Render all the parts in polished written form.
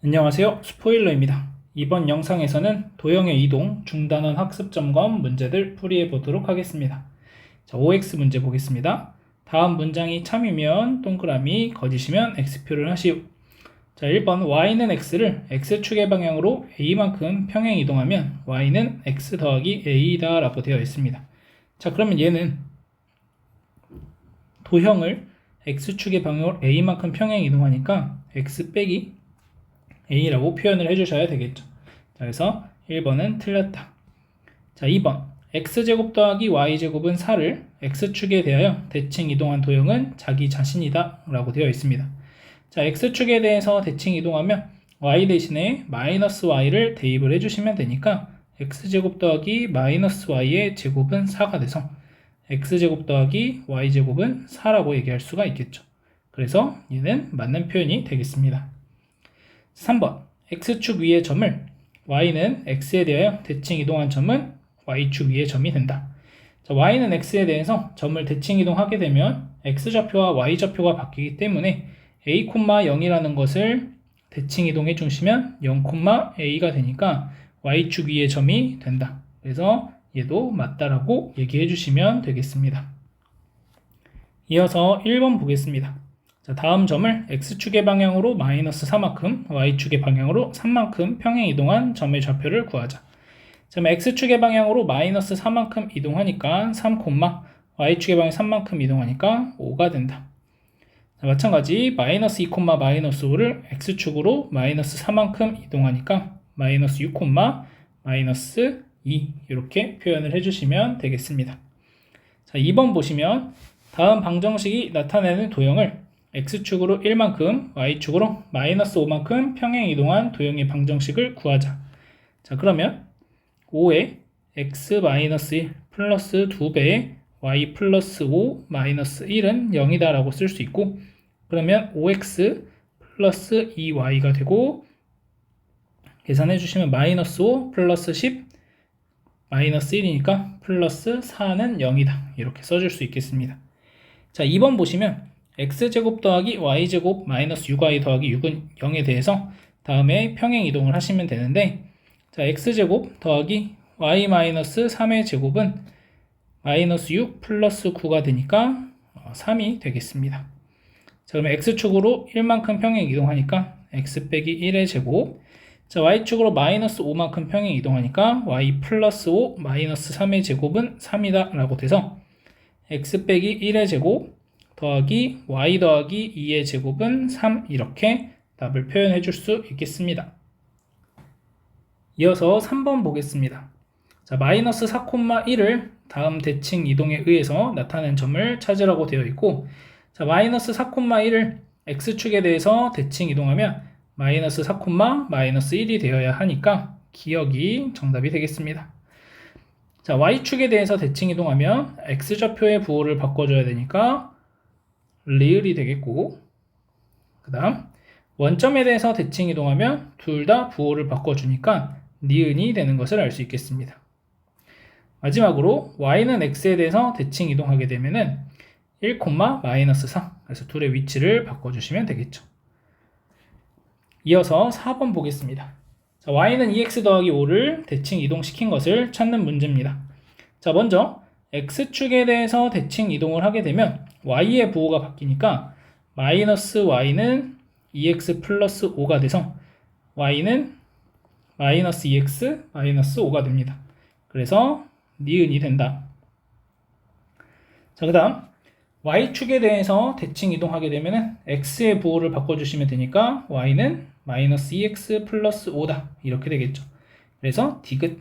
안녕하세요. 스포일러입니다. 이번 영상에서는 도형의 이동, 중단원 학습 점검 문제들 풀이해 보도록 하겠습니다. 자, OX 문제 보겠습니다. 다음 문장이 참이면 동그라미, 거짓이면 X표를 하시오. 자, 1번 Y는 X를 X축의 방향으로 A만큼 평행 이동하면 Y는 X 더하기 A다 라고 되어 있습니다. 자, 그러면 얘는 도형을 X축의 방향으로 A만큼 평행 이동하니까 X 빼기 A라고 표현을 해주셔야 되겠죠. 자, 그래서 1번은 틀렸다. 자, 2번 X제곱 더하기 Y제곱은 4를 X축에 대하여 대칭 이동한 도형은 자기 자신이다 라고 되어 있습니다. 자, X축에 대해서 대칭 이동하면 Y 대신에 마이너스 Y를 대입을 해주시면 되니까 X제곱 더하기 마이너스 Y의 제곱은 4가 돼서 X제곱 더하기 Y제곱은 4라고 얘기할 수가 있겠죠. 그래서 얘는 맞는 표현이 되겠습니다. 3번 X축 위의 점을 Y는 X에 대하여 대칭 이동한 점은 Y축 위의 점이 된다. 자, Y는 X에 대해서 점을 대칭 이동하게 되면 X좌표와 Y좌표가 바뀌기 때문에 A, 0이라는 것을 대칭 이동해 주시면 0, A가 되니까 Y축 위의 점이 된다. 그래서 얘도 맞다라고 얘기해 주시면 되겠습니다. 이어서 1번 보겠습니다. 자, 다음 점을 X축의 방향으로 마이너스 4만큼, Y축의 방향으로 3만큼 평행 이동한 점의 좌표를 구하자. 자, X축의 방향으로 마이너스 4만큼 이동하니까 3, Y축의 방향 3만큼 이동하니까 5가 된다. 자, 마찬가지 마이너스 2, 마이너스 5를 X축으로 마이너스 4만큼 이동하니까 마이너스 6, 마이너스 2 이렇게 표현을 해주시면 되겠습니다. 자, 2번 보시면 다음 방정식이 나타내는 도형을 X축으로 1만큼, Y축으로 마이너스 5만큼 평행 이동한 도형의 방정식을 구하자. 자, 그러면 5에 X-1 플러스 2배의 Y 플러스 5 마이너스 1은 0이다 라고 쓸 수 있고, 그러면 5X 플러스 2Y가 되고, 계산해 주시면 마이너스 5 플러스 10 마이너스 1이니까 플러스 4는 0이다. 이렇게 써줄 수 있겠습니다. 자, 2번 보시면 X제곱 더하기 Y제곱 마이너스 6Y 더하기 6은 0에 대해서 다음에 평행 이동을 하시면 되는데, 자, X제곱 더하기 Y 마이너스 3의 제곱은 마이너스 6 플러스 9가 되니까 3이 되겠습니다. 자, 그러면 X축으로 1만큼 평행 이동하니까 X 빼기 1의 제곱, 자, Y축으로 마이너스 5만큼 평행 이동하니까 Y 플러스 5 마이너스 3의 제곱은 3이다 라고 돼서 X 빼기 1의 제곱 더하기 Y 더하기 2의 제곱은 3 이렇게 답을 표현해 줄 수 있겠습니다. 이어서 3번 보겠습니다. 자, 마이너스 4,1을 다음 대칭 이동에 의해서 나타낸 점을 찾으라고 되어 있고, 자, 마이너스 4,1을 X축에 대해서 대칭 이동하면 마이너스 4, 마이너스 1이 되어야 하니까 기억이 정답이 되겠습니다. 자, Y축에 대해서 대칭 이동하면 X좌표의 부호를 바꿔줘야 되니까 리을이 되겠고, 그 다음 원점에 대해서 대칭 이동하면 둘 다 부호를 바꿔주니까 니은이 되는 것을 알 수 있겠습니다. 마지막으로 Y는 X에 대해서 대칭 이동하게 되면은 1, 마이너스 4 그래서 둘의 위치를 바꿔주시면 되겠죠. 이어서 4번 보겠습니다. 자, Y는 2X 더하기 5를 대칭 이동시킨 것을 찾는 문제입니다. 자, 먼저 X축에 대해서 대칭 이동을 하게 되면 Y의 부호가 바뀌니까 마이너스 Y는 2X 플러스 5가 돼서 Y는 마이너스 2X 마이너스 5가 됩니다. 그래서 니은이 된다. 자, 그 다음 Y축에 대해서 대칭 이동하게 되면 X의 부호를 바꿔주시면 되니까 Y는 마이너스 2X 플러스 5다 이렇게 되겠죠. 그래서 디귿.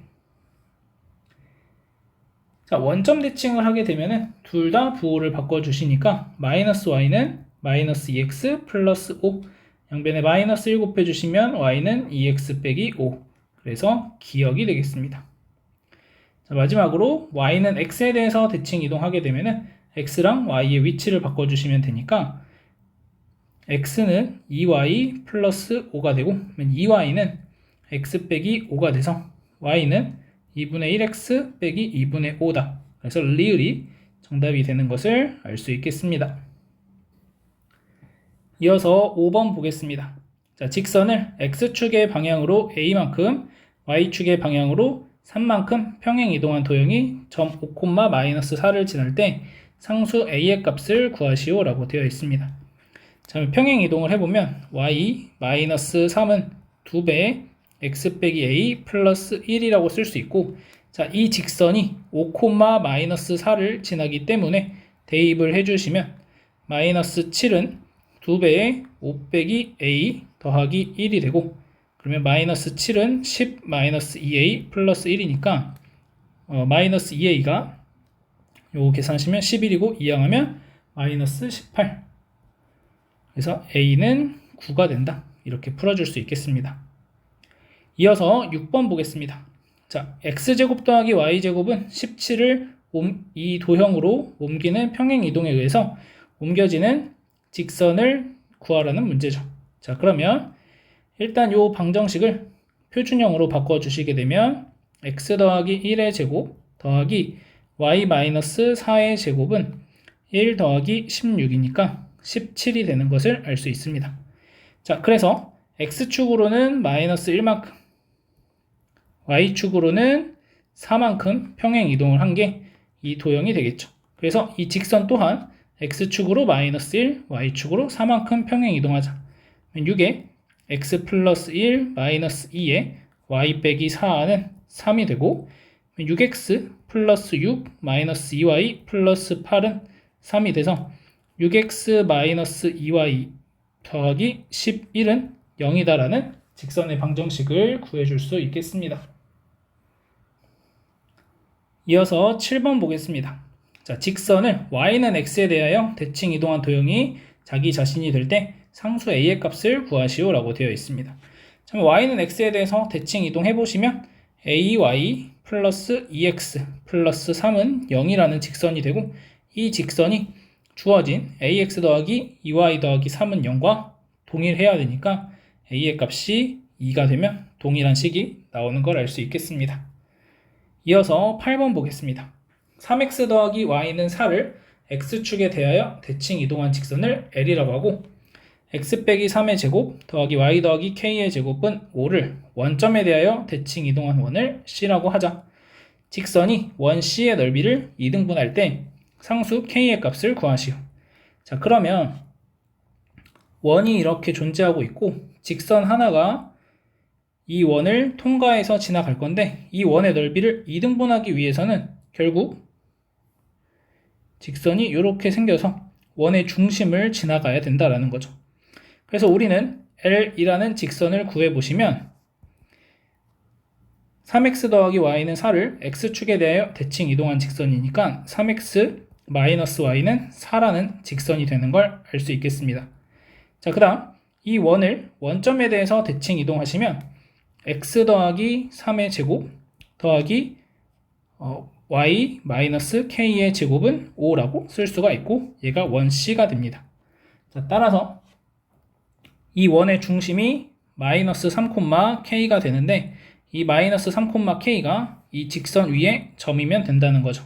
자, 원점 대칭을 하게 되면은 둘 다 부호를 바꿔주시니까 마이너스 Y는 마이너스 2X 플러스 5 양변에 마이너스 1 곱해주시면 Y는 2X 빼기 5 그래서 기억이 되겠습니다. 자, 마지막으로 Y는 X에 대해서 대칭 이동하게 되면은 X랑 Y의 위치를 바꿔주시면 되니까 X는 2Y 플러스 5가 되고 2Y는 X 빼기 5가 돼서 Y는 2분의 1x 빼기 2분의 5다. 그래서 리을이 정답이 되는 것을 알 수 있겠습니다. 이어서 5번 보겠습니다. 자, 직선을 x축의 방향으로 a만큼, y축의 방향으로 3만큼 평행 이동한 도형이 점 5,-4를 지날 때 상수 a의 값을 구하시오 라고 되어 있습니다. 자, 평행 이동을 해보면 y-3은 2배의 x 빼기 a 플러스 1이라고 쓸 수 있고, 자, 이 직선이 5,-4를 지나기 때문에 대입을 해주시면 마이너스 7은 2배의 5 빼기 a 더하기 1이 되고, 그러면 마이너스 7은 10 마이너스 2a 플러스 1이니까 마이너스 2a가 요거 계산하시면 11이고 2항하면 마이너스 18. 그래서 a는 9가 된다. 이렇게 풀어줄 수 있겠습니다. 이어서 6번 보겠습니다. 자, x제곱 더하기 y제곱은 17을 이 도형으로 옮기는 평행 이동에 의해서 옮겨지는 직선을 구하라는 문제죠. 자, 그러면 일단 이 방정식을 표준형으로 바꿔주시게 되면 x 더하기 1의 제곱 더하기 y-4의 제곱은 1 더하기 16이니까 17이 되는 것을 알 수 있습니다. 자, 그래서 x축으로는 마이너스 1만큼, y축으로는 4만큼 평행 이동을 한 게 이 도형이 되겠죠. 그래서 이 직선 또한 x축으로 마이너스 1, y축으로 4만큼 평행 이동하자. 6에 x 플러스 1 마이너스 2에 y 빼기 4는 3이 되고, 6x 플러스 6 마이너스 2y 플러스 8은 3이 돼서 6x 마이너스 2y 더하기 11은 0이다라는 직선의 방정식을 구해줄 수 있겠습니다. 이어서 7번 보겠습니다. 자, 직선을 y는 x에 대하여 대칭 이동한 도형이 자기 자신이 될 때 상수 a의 값을 구하시오 라고 되어 있습니다. 자, y는 x에 대해서 대칭 이동해 보시면 ay 플러스 2x 플러스 3은 0이라는 직선이 되고, 이 직선이 주어진 ax 더하기 2y 더하기 3은 0과 동일해야 되니까 a의 값이 2가 되면 동일한 식이 나오는 걸 알 수 있겠습니다. 이어서 8번 보겠습니다. 3x 더하기 y는 4를 x축에 대하여 대칭 이동한 직선을 L이라고 하고, x 빼기 3의 제곱 더하기 y 더하기 k의 제곱은 5를 원점에 대하여 대칭 이동한 원을 C라고 하자. 직선이 원 C의 넓이를 2등분할 때 상수 k의 값을 구하시오. 자, 그러면 원이 이렇게 존재하고 있고 직선 하나가 이 원을 통과해서 지나갈 건데, 이 원의 넓이를 2등분하기 위해서는 결국 직선이 이렇게 생겨서 원의 중심을 지나가야 된다라는 거죠. 그래서 우리는 L이라는 직선을 구해보시면 3x 더하기 y는 4를 x축에 대하여 대칭 이동한 직선이니까 3x 마이너스 y는 4라는 직선이 되는 걸 알 수 있겠습니다. 자, 그 다음 이 원을 원점에 대해서 대칭 이동하시면 x 더하기 3의 제곱 더하기 y 마이너스 k의 제곱은 5라고 쓸 수가 있고, 얘가 원 C가 됩니다. 자, 따라서 이 원의 중심이 마이너스 3,k가 되는데, 이 마이너스 3,k가 이 직선 위에 점이면 된다는 거죠.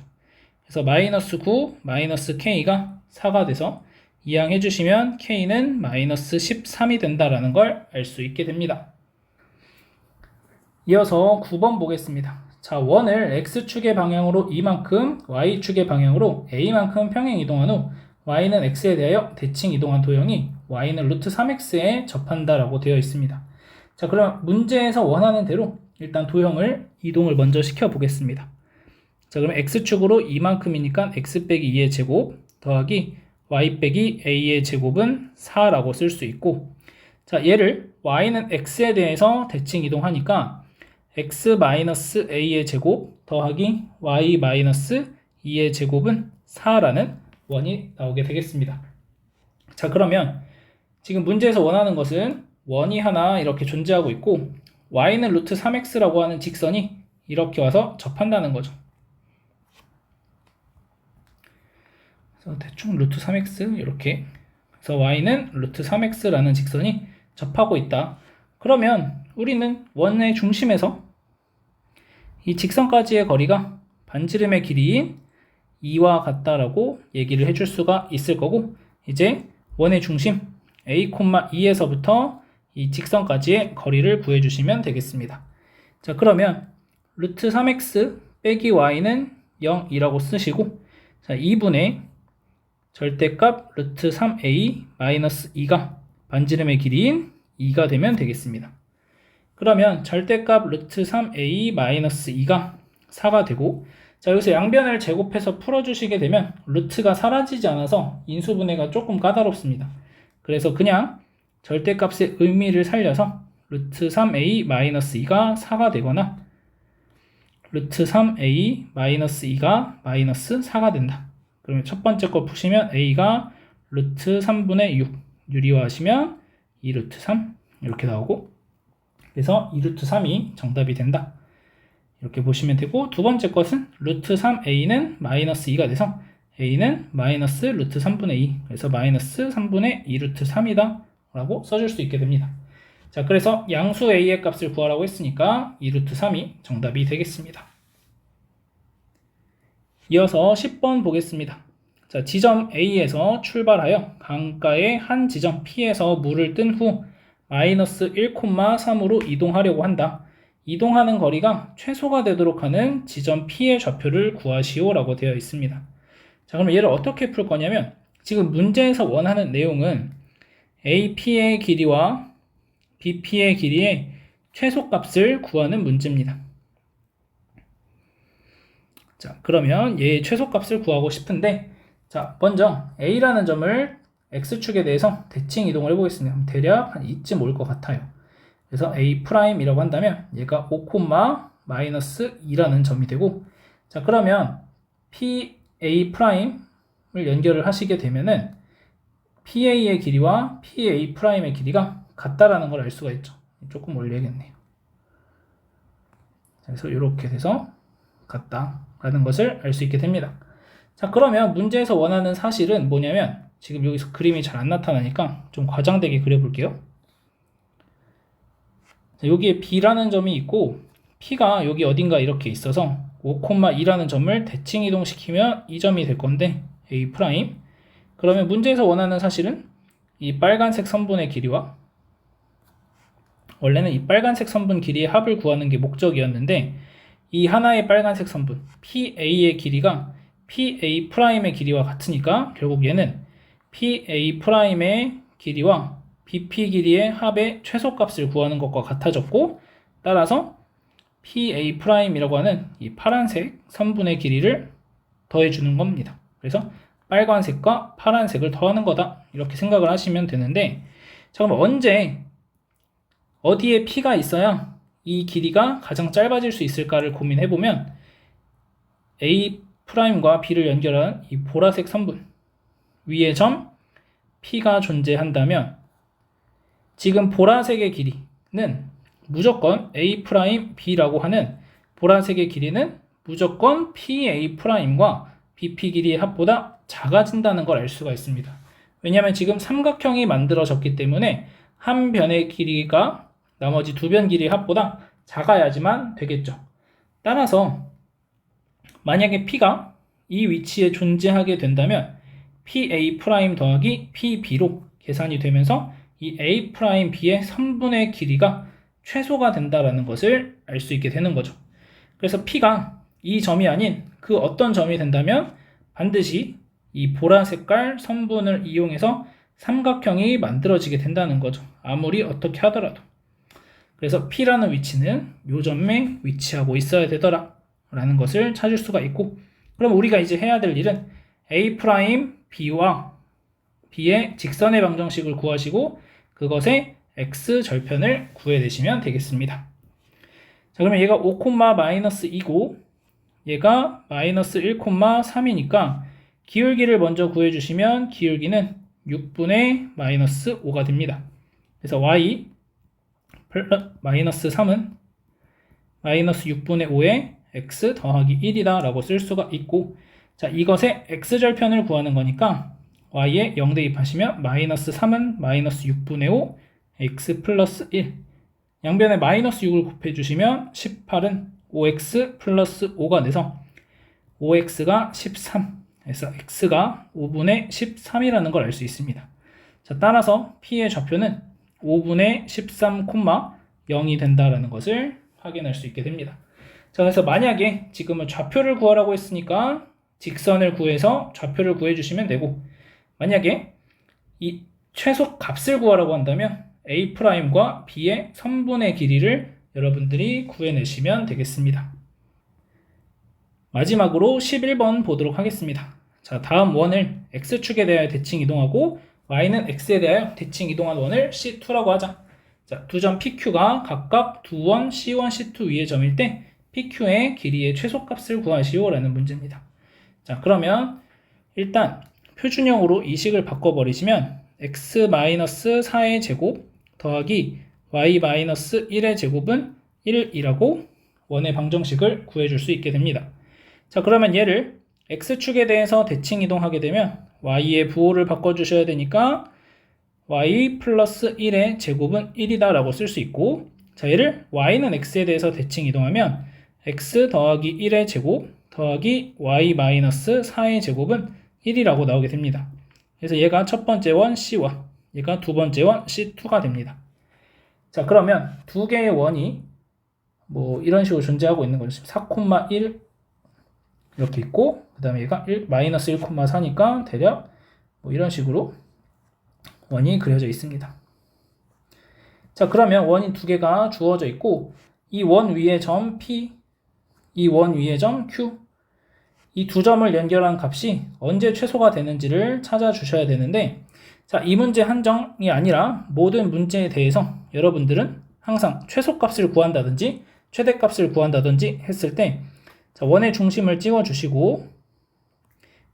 그래서 마이너스 9 마이너스 k가 4가 돼서 이항해 주시면 k는 마이너스 13이 된다라는 걸 알 수 있게 됩니다. 이어서 9번 보겠습니다. 자, 원을 x축의 방향으로 이만큼, y축의 방향으로 a만큼 평행 이동한 후 y는 x에 대하여 대칭 이동한 도형이 y는 루트 3x에 접한다라고 되어 있습니다. 자, 그럼 문제에서 원하는 대로 일단 도형을 이동을 먼저 시켜 보겠습니다. 자, 그럼 x축으로 이만큼이니까 x 빼기 2의 제곱 더하기 y 빼기 a의 제곱은 4라고 쓸 수 있고, 자, 얘를 y는 x에 대해서 대칭 이동하니까 x-a의 제곱 더하기 y-2의 제곱은 4라는 원이 나오게 되겠습니다. 자, 그러면 지금 문제에서 원하는 것은 원이 하나 이렇게 존재하고 있고 y는 루트 3x라고 하는 직선이 이렇게 와서 접한다는 거죠. 그래서 대충 루트 3x 이렇게, 그래서 y는 루트 3x라는 직선이 접하고 있다. 그러면 우리는 원의 중심에서 이 직선까지의 거리가 반지름의 길이인 2와 같다라고 얘기를 해줄 수가 있을 거고, 이제 원의 중심 a, 2에서부터 이 직선까지의 거리를 구해주시면 되겠습니다. 자, 그러면 루트 3x 빼기 y는 0이라고 쓰시고, 자, 2분의 절대값 루트 3a 마이너스 2가 반지름의 길이인 2가 되면 되겠습니다. 그러면 절대값 루트 3a 마이너스 2가 4가 되고, 자, 여기서 양변을 제곱해서 풀어주시게 되면 루트가 사라지지 않아서 인수분해가 조금 까다롭습니다. 그래서 그냥 절대값의 의미를 살려서 루트 3a 마이너스 2가 4가 되거나 루트 3a 마이너스 2가 마이너스 4가 된다. 그러면 첫 번째 거 푸시면 a가 루트 3분의 6 유리화하시면 2루트 3 이렇게 나오고, 그래서 2루트 3이 정답이 된다. 이렇게 보시면 되고, 두 번째 것은 루트 3a는 마이너스 2가 돼서 a는 마이너스 루트 3분의 2, 그래서 마이너스 3분의 2루트 3이다 라고 써줄 수 있게 됩니다. 자, 그래서 양수 a의 값을 구하라고 했으니까 2루트 3이 정답이 되겠습니다. 이어서 10번 보겠습니다. 자, 지점 A에서 출발하여 강가의 한 지점 P에서 물을 뜬 후 마이너스 1,3으로 이동하려고 한다. 이동하는 거리가 최소가 되도록 하는 지점 P의 좌표를 구하시오 라고 되어 있습니다. 자, 그럼 얘를 어떻게 풀 거냐면, 지금 문제에서 원하는 내용은 AP의 길이와 BP의 길이의 최소값을 구하는 문제입니다. 자, 그러면 얘의 최소값을 구하고 싶은데, 자, 먼저 A라는 점을 X축에 대해서 대칭 이동을 해보겠습니다. 그럼 대략 한 이쯤 올 것 같아요. 그래서 A'이라고 한다면 얘가 5, 마이너스 2라는 점이 되고, 자, 그러면 PA'을 연결을 하시게 되면은 PA의 길이와 PA'의 길이가 같다라는 걸 알 수가 있죠. 조금 올려야겠네요. 그래서 이렇게 돼서 같다라는 것을 알 수 있게 됩니다. 자, 그러면 문제에서 원하는 사실은 뭐냐면, 지금 여기서 그림이 잘 안 나타나니까 좀 과장되게 그려볼게요. 자, 여기에 B라는 점이 있고 P가 여기 어딘가 이렇게 있어서 5,2라는 점을 대칭 이동시키면 이 점이 될 건데 A'. 그러면 문제에서 원하는 사실은 이 빨간색 선분의 길이와, 원래는 이 빨간색 선분 길이의 합을 구하는 게 목적이었는데, 이 하나의 빨간색 선분 PA의 길이가 PA'의 길이와 같으니까 결국 얘는 PA'의 길이와 BP 길이의 합의 최소값을 구하는 것과 같아졌고, 따라서 PA'이라고 하는 이 파란색 선분의 길이를 더해주는 겁니다. 그래서 빨간색과 파란색을 더하는 거다, 이렇게 생각을 하시면 되는데, 자, 그럼 언제 어디에 P가 있어야 이 길이가 가장 짧아질 수 있을까를 고민해보면, A'과 B를 연결한 이 보라색 선분 위에 점 P가 존재한다면, 지금 보라색의 길이는 무조건 A'B라고 하는 보라색의 길이는 무조건 PA'과 BP 길이의 합보다 작아진다는 걸 알 수가 있습니다. 왜냐하면 지금 삼각형이 만들어졌기 때문에 한 변의 길이가 나머지 두 변 길이의 합보다 작아야지만 되겠죠. 따라서 만약에 P가 이 위치에 존재하게 된다면 PA' 더하기 PB로 계산이 되면서 이 A'B의 선분의 길이가 최소가 된다는 것을 알 수 있게 되는 거죠. 그래서 P가 이 점이 아닌 그 어떤 점이 된다면 반드시 이 보라색깔 선분을 이용해서 삼각형이 만들어지게 된다는 거죠. 아무리 어떻게 하더라도. 그래서 P라는 위치는 이 점에 위치하고 있어야 되더라 라는 것을 찾을 수가 있고, 그럼 우리가 이제 해야 될 일은 A', B와 B의 직선의 방정식을 구하시고 그것의 X절편을 구해내시면 되겠습니다. 자, 그러면 얘가 5,-2고 얘가 마이너스 1,3이니까 기울기를 먼저 구해주시면 기울기는 6분의 마이너스 5가 됩니다. 그래서 y 마이너스 3은 마이너스 6분의 5에 x 더하기 1이다 라고 쓸 수가 있고, 자, 이것의 x절편을 구하는 거니까 y에 0 대입하시면 마이너스 3은 마이너스 6분의 5 x 플러스 1, 양변에 마이너스 6을 곱해주시면 18은 5x 플러스 5가 돼서 5x가 13, 그래서 x가 5분의 13이라는 걸 알 수 있습니다. 자, 따라서 p의 좌표는 5분의 13,0이 된다라는 것을 확인할 수 있게 됩니다. 자, 그래서 만약에 지금은 좌표를 구하라고 했으니까 직선을 구해서 좌표를 구해주시면 되고, 만약에 이 최소 값을 구하라고 한다면 A'과 B의 선분의 길이를 여러분들이 구해내시면 되겠습니다. 마지막으로 11번 보도록 하겠습니다. 자, 다음 원을 X축에 대하여 대칭 이동하고 Y는 X에 대하여 대칭 이동한 원을 C2라고 하자. 자, 두 점 PQ가 각각 두 원 C1, C2 위의 점일 때 PQ의 길이의 최소값을 구하시오 라는 문제입니다. 자, 그러면 일단 표준형으로 이 식을 바꿔버리시면 X-4의 제곱 더하기 Y-1의 제곱은 1이라고 원의 방정식을 구해줄 수 있게 됩니다. 자, 그러면 얘를 X축에 대해서 대칭 이동하게 되면 Y의 부호를 바꿔주셔야 되니까 Y 플러스 1의 제곱은 1이다 라고 쓸 수 있고, 자, 얘를 Y는 X에 대해서 대칭 이동하면 X 더하기 1의 제곱 더하기 Y-4의 제곱은 1이라고 나오게 됩니다. 그래서 얘가 첫 번째 원 C1, 얘가 두 번째 원 C2가 됩니다. 자, 그러면 두 개의 원이 뭐 이런 식으로 존재하고 있는 거죠. 4,1 이렇게 있고, 그 다음에 얘가 마이너스 1,4니까 대략 뭐 이런 식으로 원이 그려져 있습니다. 자, 그러면 원이 두 개가 주어져 있고, 이 원 위에 점 P, 이 원 위에 점 Q, 이 두 점을 연결한 값이 언제 최소가 되는지를 찾아주셔야 되는데, 자, 이 문제 한정이 아니라 모든 문제에 대해서 여러분들은 항상 최소값을 구한다든지 최대값을 구한다든지 했을 때, 자, 원의 중심을 찍어주시고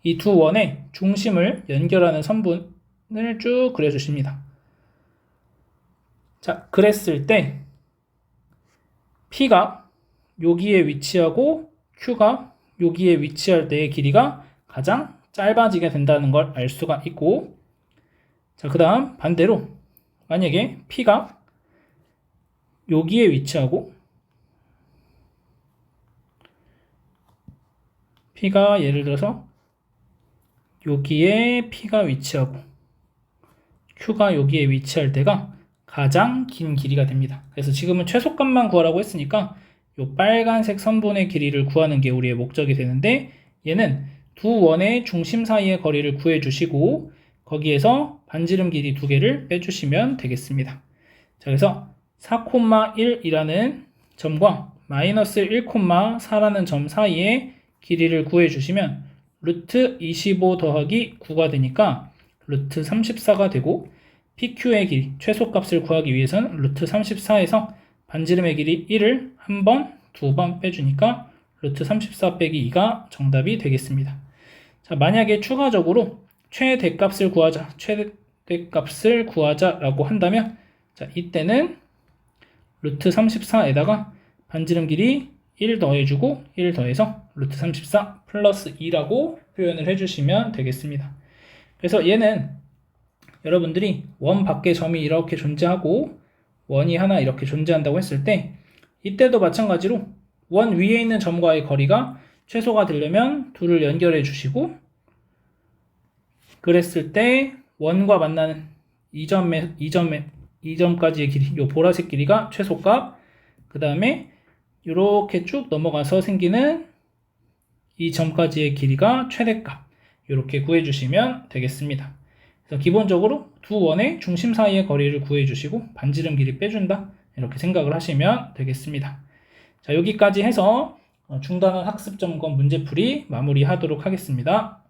이 두 원의 중심을 연결하는 선분을 쭉 그려주십니다. 자, 그랬을 때 P가 여기에 위치하고 Q가 여기에 위치할 때의 길이가 가장 짧아지게 된다는 걸 알 수가 있고, 자, 그 다음 반대로 만약에 P가 여기에 위치하고 P가 예를 들어서 여기에 P가 위치하고 Q가 여기에 위치할 때가 가장 긴 길이가 됩니다. 그래서 지금은 최소값만 구하라고 했으니까 이 빨간색 선분의 길이를 구하는 게 우리의 목적이 되는데, 얘는 두 원의 중심 사이의 거리를 구해주시고 거기에서 반지름 길이 두 개를 빼주시면 되겠습니다. 자, 그래서 4,1이라는 점과 마이너스 1,4라는 점 사이의 길이를 구해주시면 루트 25 더하기 9가 되니까 루트 34가 되고, PQ의 길이, 최소값을 구하기 위해서는 루트 34에서 반지름의 길이 1을 한 번, 두 번 빼주니까 루트 34 빼기 2가 정답이 되겠습니다. 자, 만약에 추가적으로 최대값을 구하자라고 한다면, 자, 이때는 루트 34에다가 반지름 길이 1 더해주고 1 더해서 루트 34 플러스 2라고 표현을 해주시면 되겠습니다. 그래서 얘는 여러분들이 원 밖에 점이 이렇게 존재하고 원이 하나 이렇게 존재한다고 했을 때, 이때도 마찬가지로 원 위에 있는 점과의 거리가 최소가 되려면 둘을 연결해 주시고, 그랬을 때 원과 만나는 이 점까지의 길이, 이 보라색 길이가 최소값, 그 다음에 이렇게 쭉 넘어가서 생기는 이 점까지의 길이가 최대값, 이렇게 구해주시면 되겠습니다. 그래서 기본적으로 두 원의 중심 사이의 거리를 구해주시고 반지름 길이 빼준다, 이렇게 생각을 하시면 되겠습니다. 자, 여기까지 해서 중단원 학습점검 문제풀이 마무리하도록 하겠습니다.